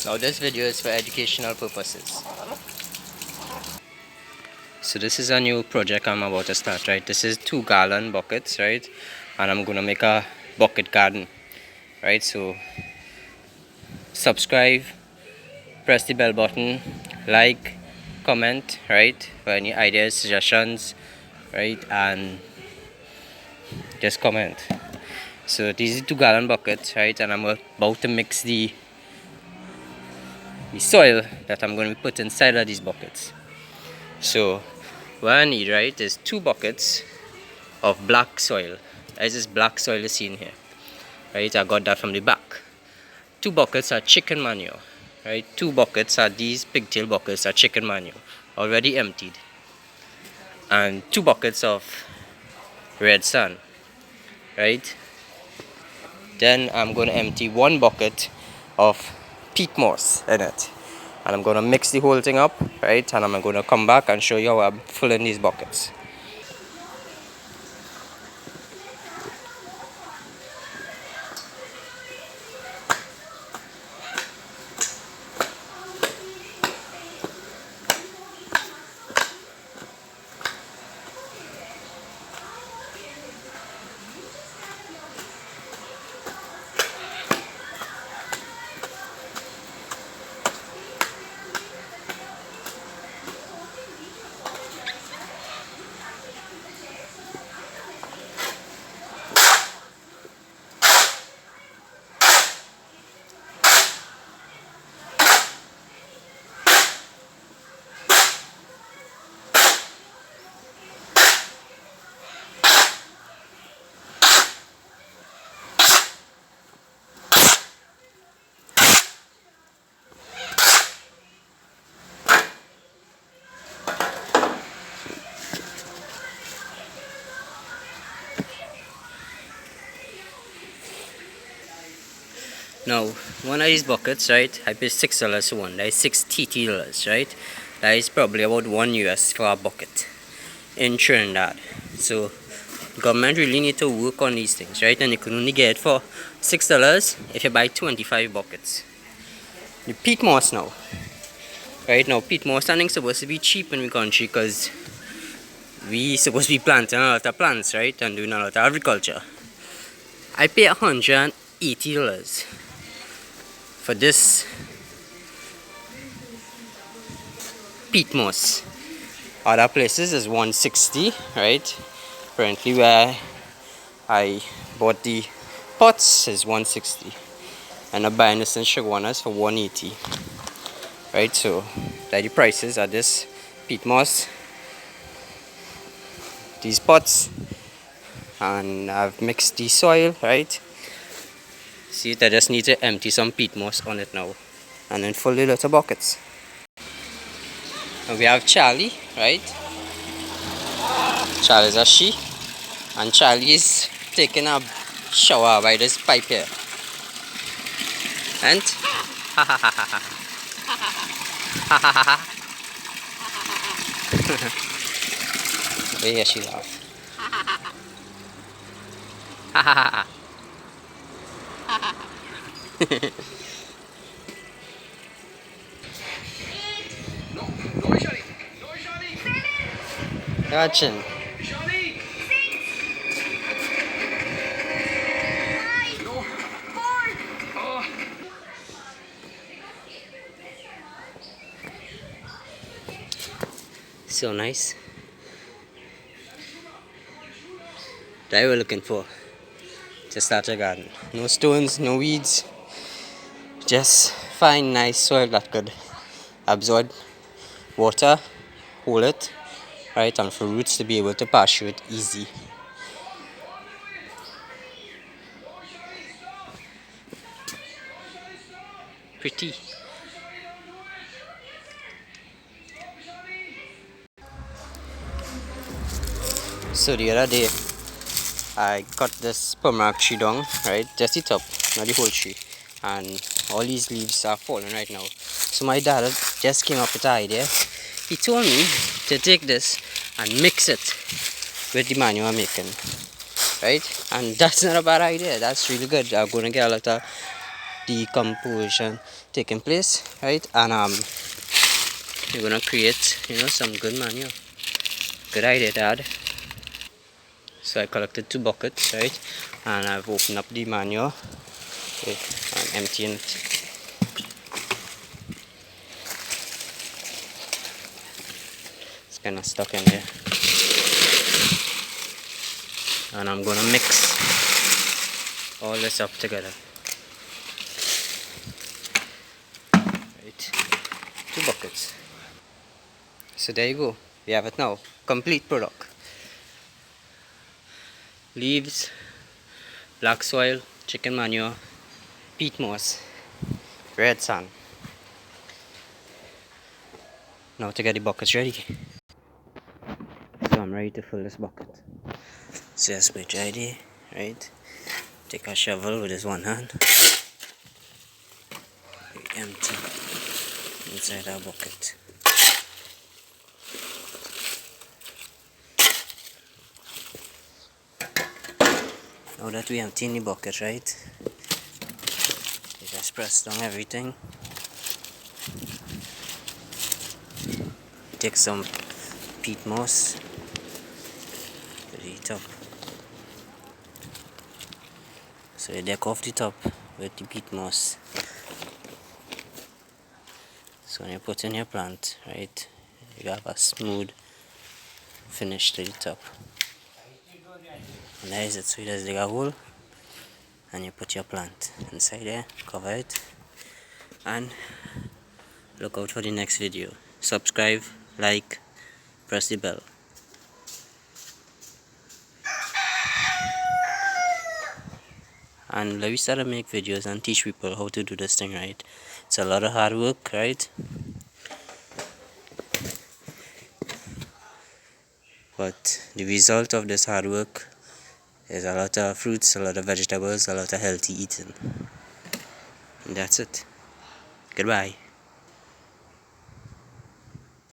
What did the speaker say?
Now this video is for educational purposes. So this is a new project I'm about to start, right? This is 2-gallon buckets, right? And I'm gonna make a bucket garden, right? So subscribe, press the bell button, like, comment, right? For any ideas, suggestions, right? And just comment. So these are 2-gallon buckets, right? And I'm about to mix the soil that I'm going to put inside of these buckets. So what I need, right, is 2 buckets of black soil. There's this black soil you see in here, right? I got that from the back. 2 buckets are chicken manure, right? 2 buckets are these pigtail buckets are chicken manure, already emptied. And 2 buckets of red sand, right? Then I'm going to empty 1 bucket of peat moss in it. And I'm going to mix the whole thing up, right? And I'm going to come back and show you how I'm filling these buckets. Now, one of these buckets, right, I paid $6 for one. That is 6 TT, right? That is probably about $1 for a bucket in Trinidad. So, government really need to work on these things, right? And you can only get it for $6 if you buy 25 buckets. The peat moss now, right? Now, peat moss standing supposed to be cheap in the country because we supposed to be planting a lot of plants, right? And doing a lot of agriculture. I pay $180 for this peat moss. Other places is $160, right? Currently where I bought the pots is $160, and I'm buying this in Shagwanas for $180, right? So that the prices are this peat moss, these pots, and I've mixed the soil, right? See, I just need to empty some peat moss on it now and then fill the little buckets. And we have Charlie, right? Charlie's a she, and Charlie is taking a shower by this pipe here. And ha ha ha ha ha ha ha ha. Wait, here she laugh. Ha ha ha ha. Watching. So nice. That we're looking for to start a garden. No stones, no weeds. Just find nice soil that could absorb water, hold it, right, and for roots to be able to pass through it easy. Pretty. So the other day I got this pomerac tree down, right, just the top, not the whole tree, and all these leaves are falling right now. So my dad just came up with an idea. He told me to take this and mix it with the manure I'm making, right? And that's not a bad idea. That's really good. I'm going to get a lot of decomposition taking place, right? And you're gonna create, some good manure. Good idea, Dad. So I collected 2 buckets, right? And I've opened up the manure. Okay, I'm emptying it. It's kind of stuck in there. And I'm gonna mix all this up together. Right, 2 buckets. So there you go. We have it now. Complete product. Leaves, black soil, chicken manure, peat moss, red sand. Now to get the buckets ready. So I'm ready to fill this bucket. So that's my idea, right? Take a shovel with this one hand. Empty inside our bucket. Now that we empty in the bucket, right? You just press down everything. Take some peat moss to the top. So you deck off the top with the peat moss. So when you put in your plant, right, you have a smooth finish to the top. And there is it. So you just dig a hole and you put your plant inside there, cover it, and look out for the next video. Subscribe, like, press the bell. And let me start to make videos and teach people how to do this thing, right? It's a lot of hard work, right? But the result of this hard work is a lot of fruits, a lot of vegetables, a lot of healthy eating. And that's it. Goodbye.